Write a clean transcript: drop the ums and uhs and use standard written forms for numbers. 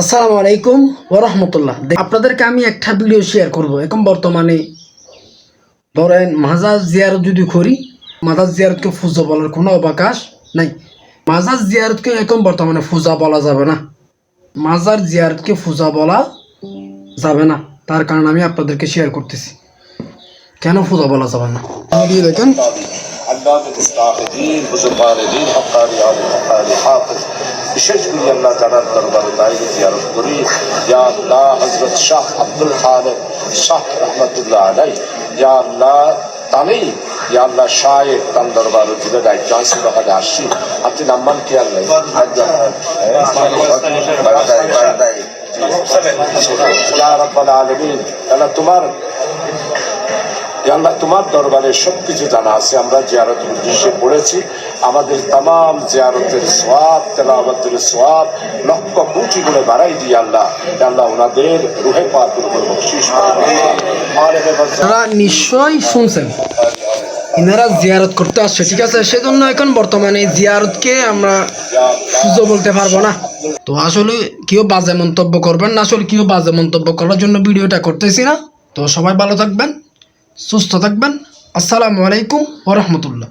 আসসালামু আলাইকুম ওয়া রাহমাতুল্লাহ। আপনাদেরকে আমি একটা ভিডিও শেয়ার করব। এখন বর্তমানে ধরেন মাজার জিয়ারত যদি করি, মাজার জিয়ারতকে পূজা বলার কোনো অবকাশ নাই। মাজার জিয়ারতকে এখন বর্তমানে পূজা বলা যাবে না। মাজার জিয়ারতকে পূজা বলা যাবে না, তার কারণ আমি আপনাদেরকে শেয়ার করতেছি কেন পূজা বলা যাবে না। ভিডিও দেখেন। বিশেষ করে আল্লাহ জানার দরবারে দাঁড়িয়ে জিয়ারত করি। ইয়া আল্লাহ হযরত শাহ আব্দুল খালেক শাহ রহমাতুল্লাহ আলাই, ইয়া আল্লাহ তানেই ইয়া আল্লাহ শায়েক তান দরবার জিলে দায়িত্ব আছে ওখানে আসছি। আপনি নাম্মান কি আল্লাহ ইয়া রাব্বাল আলামিন, আল্লাহ তোমার দরবারে সবকিছু জানা আছে। আমরা জিয়ারতের উদ্দেশ্যে পড়েছি। আমাদের তাম জিয়ারতের সওয়াব, তেলাওয়াতের সওয়াব লক্ষ কোটি গুণে বাড়াই দিই আল্লাহ। আল্লাহ ওনাদের রুহে পাকের উপর বকশিশ তারা নিশ্চয়ই শুনছেন ইনারা জিয়ারত করতে আসছে, ঠিক আছে। সেজন্য এখন বর্তমানে জিয়ারতকে আমরা পুজো বলতে পারবো না। তো আসলে কেউ বাজে মন্তব্য করবেন না, আসলে কেউ বাজে মন্তব্য করার জন্য ভিডিওটা করতেছি না। তো সবাই ভালো থাকবেন, সুস্থ থাকবেন। আসসালামু আলাইকুম ওয়া রাহমাতুল্লাহ।